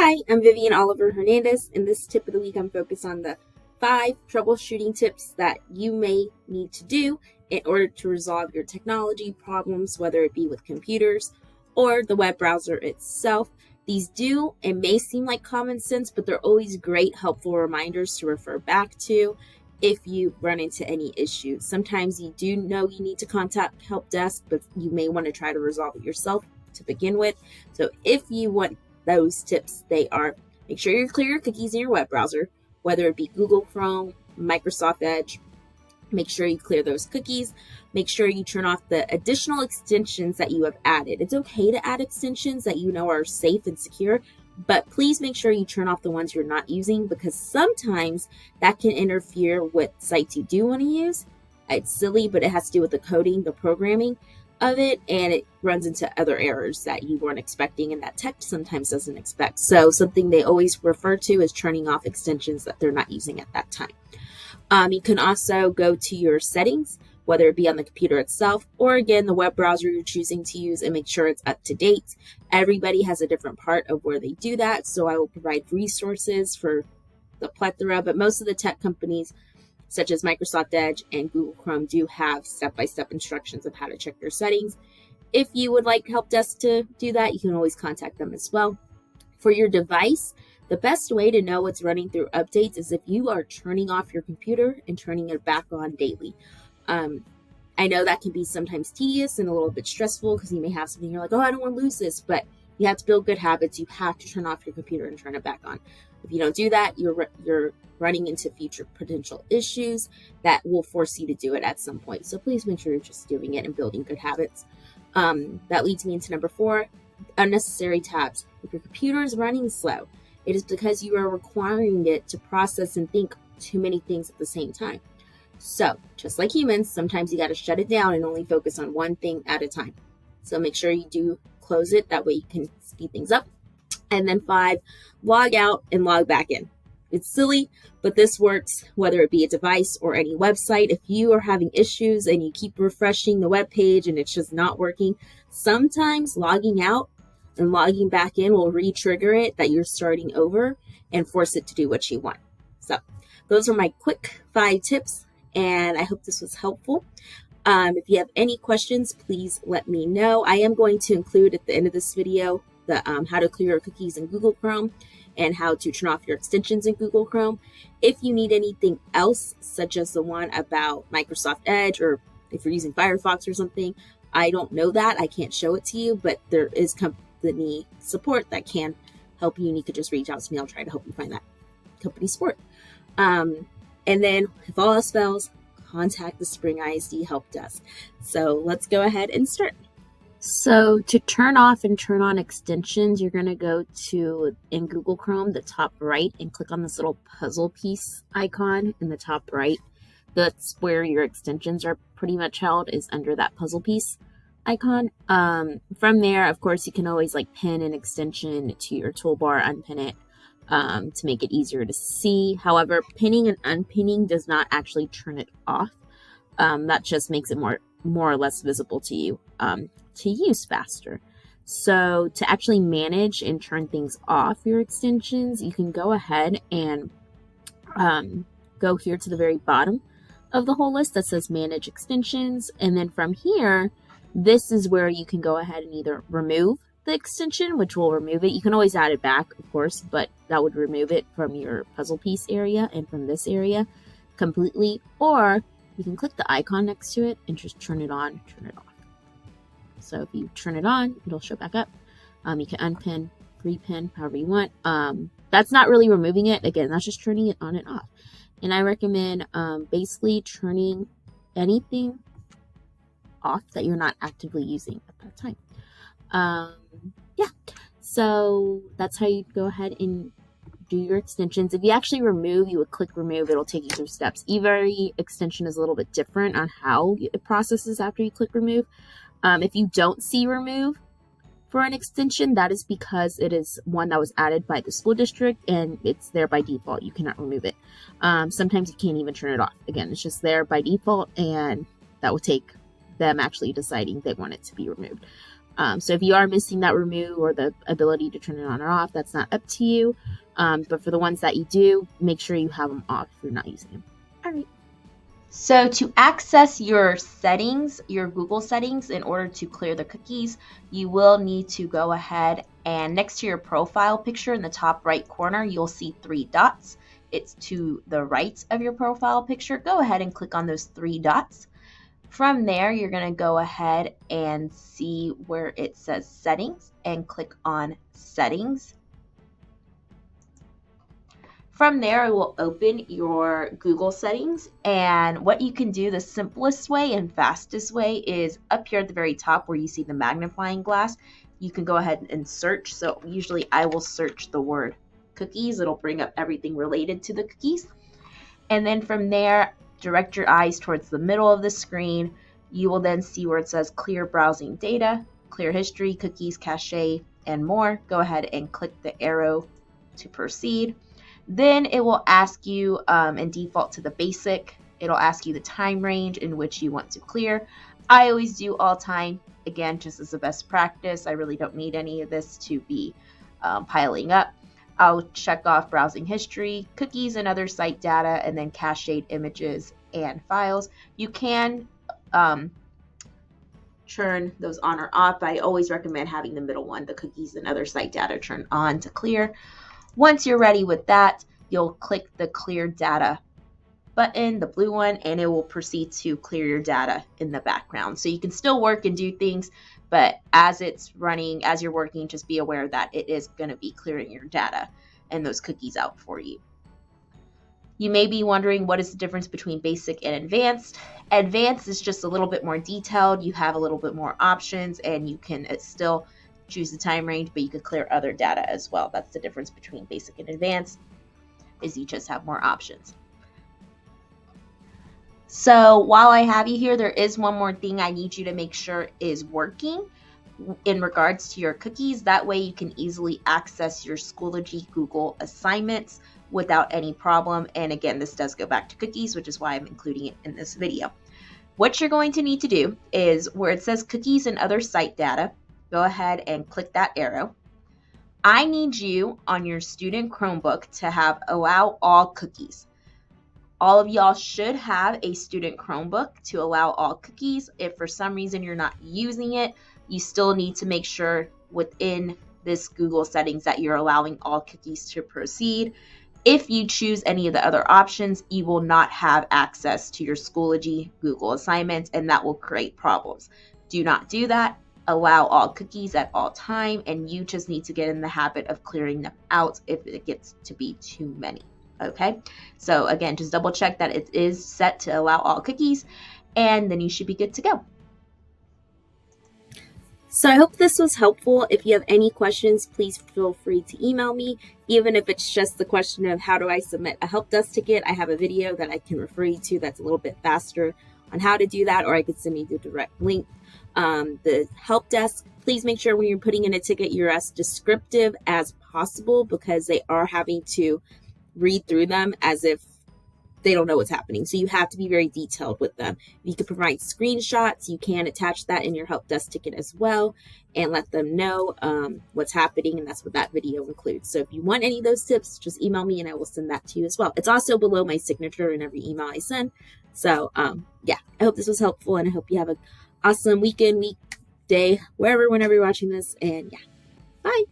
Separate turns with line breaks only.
Hi, I'm Vivian Oliver-Hernandez. In this tip of the week, I'm focused on the 5 troubleshooting tips that you may need to do in order to resolve your technology problems, whether it be with computers or the web browser itself. These do and may seem like common sense, but they're always great, helpful reminders to refer back to if you run into any issues. Sometimes you do know you need to contact help desk, but you may want to try to resolve it yourself to begin with. So if you want those tips, they are: make sure you clear your cookies in your web browser, whether it be Google Chrome, Microsoft Edge. Make sure you clear those cookies. Make sure you turn off the additional extensions that you have added. It's okay to add extensions that you know are safe and secure, but please make sure you turn off the ones you're not using, because sometimes that can interfere with sites you do want to use. It's silly, but it has to do with the coding, the programming of it, and it runs into other errors that you weren't expecting and that tech sometimes doesn't expect. So something they always refer to is turning off extensions that they're not using at that time. You can also go to your settings, whether it be on the computer itself or again the web browser you're choosing to use, and make sure it's up to date. Everybody has a different part of where they do that, so I will provide resources for the plethora, but most of the tech companies such as Microsoft Edge and Google Chrome do have step-by-step instructions of how to check your settings. If you would like help desk to do that, you can always contact them as well. For your device, the best way to know what's running through updates is if you are turning off your computer and turning it back on daily. I know that can be sometimes tedious and a little bit stressful because you may have something you're like, oh, I don't want to lose this, but you have to build good habits. You have to turn off your computer and turn it back on. If you don't do that, you're running into future potential issues that will force you to do it at some point. So please make sure you're just doing it and building good habits. That leads me into number 4, unnecessary tabs. If your computer is running slow, it is because you are requiring it to process and think too many things at the same time. So just like humans, sometimes you got to shut it down and only focus on one thing at a time. So make sure you do close it. That way you can speed things up. And then 5, log out and log back in. It's silly, but this works whether it be a device or any website. If you are having issues and you keep refreshing the web page and it's just not working, sometimes logging out and logging back in will re-trigger it that you're starting over and force it to do what you want. So those are my quick 5 tips, and I hope this was helpful. If you have any questions, please let me know. I am going to include at the end of this video the how to clear your cookies in Google Chrome and how to turn off your extensions in Google Chrome. If you need anything else, such as the one about Microsoft Edge, or if you're using Firefox or something, I don't know that. I can't show it to you, but there is company support that can help you, and you could just reach out to me. I'll try to help you find that company support. And then if all else fails, contact the Spring ISD help desk. So let's go ahead and start. So to turn off and turn on extensions, you're going to go to, in Google Chrome, the top right, and click on this little puzzle piece icon in the top right. That's where your extensions are pretty much held, is under that puzzle piece icon. From there, of course, you can always pin an extension to your toolbar, unpin it to make it easier to see. However, pinning and unpinning does not actually turn it off. That just makes it more or less visible to you to use faster. So to actually manage and turn things off your extensions, you can go ahead and go here to the very bottom of the whole list that says manage extensions. And then from here, this is where you can go ahead and either remove the extension, which will remove it. You can always add it back, of course, but that would remove it from your puzzle piece area and from this area completely. Or you can click the icon next to it and just turn it on, turn it off. So if you turn it on, it'll show back up. You can unpin, repin, however you want. That's not really removing it. Again, that's just turning it on and off. And I recommend basically turning anything off that you're not actively using at that time. So that's how you go ahead and do your extensions. If you actually remove, you would click remove. It'll take you through steps. Every extension is a little bit different on how it processes after you click remove. If you don't see remove for an extension, that is because it is one that was added by the school district and it's there by default. You cannot remove it. Sometimes you can't even turn it off. Again, it's just there by default, and that will take them actually deciding they want it to be removed. So if you are missing that remove or the ability to turn it on or off, that's not up to you. But for the ones that you do, make sure you have them off if you're not using them. All right.
So to access your settings, your Google settings, in order to clear the cookies, you will need to go ahead and next to your profile picture in the top right corner, you'll see 3 dots. It's to the right of your profile picture. Go ahead and click on those 3 dots. From there, you're going to go ahead and see where it says settings and click on settings. From there, it will open your Google settings, and what you can do, the simplest way and fastest way, is up here at the very top where you see the magnifying glass. You can go ahead and search. So usually I will search the word cookies. It'll bring up everything related to the cookies. And then from there, direct your eyes towards the middle of the screen. You will then see where it says clear browsing data, clear history, cookies, cache, and more. Go ahead and click the arrow to proceed. Then it will ask you, and default to the basic, it'll ask you the time range in which you want to clear. I always do all time, again, just as a best practice. I really don't need any of this to be piling up. I'll check off browsing history, cookies and other site data, and then cached images and files. You can turn those on or off. I always recommend having the middle one, the cookies and other site data, turned on to clear. Once you're ready with that, you'll click the clear data button, the blue one, and it will proceed to clear your data in the background. So you can still work and do things, but as it's running, as you're working, just be aware that it is going to be clearing your data and those cookies out for you. You may be wondering, what is the difference between basic and advanced? Advanced is just a little bit more detailed. You have a little bit more options, and you can still choose the time range, but you could clear other data as well. That's the difference between basic and advanced, is you just have more options. So while I have you here, there is one more thing I need you to make sure is working in regards to your cookies. That way you can easily access your Schoology Google assignments without any problem. And again, this does go back to cookies, which is why I'm including it in this video. What you're going to need to do is where it says cookies and other site data, go ahead and click that arrow. I need you on your student Chromebook to have allow all cookies. All of y'all should have a student Chromebook to allow all cookies. If for some reason you're not using it, you still need to make sure within this Google settings that you're allowing all cookies to proceed. If you choose any of the other options, you will not have access to your Schoology Google assignments, and that will create problems. Do not do that. Allow all cookies at all time, and you just need to get in the habit of clearing them out if it gets to be too many. Okay, so again, just double check that it is set to allow all cookies, and then you should be good to go.
So I hope this was helpful. If you have any questions, please feel free to email me. Even if it's just the question of how do I submit a help desk ticket, I have a video that I can refer you to that's a little bit faster on how to do that, or I could send you the direct link. The help desk, please make sure when you're putting in a ticket, you're as descriptive as possible, because they are having to read through them as if they don't know what's happening. So you have to be very detailed with them. You can provide screenshots. You can attach that in your help desk ticket as well and let them know what's happening. And that's what that video includes. So if you want any of those tips, just email me and I will send that to you as well. It's also below my signature in every email I send. So yeah, I hope this was helpful, and I hope you have an awesome weekend, week, day, wherever, whenever you're watching this. And yeah, bye.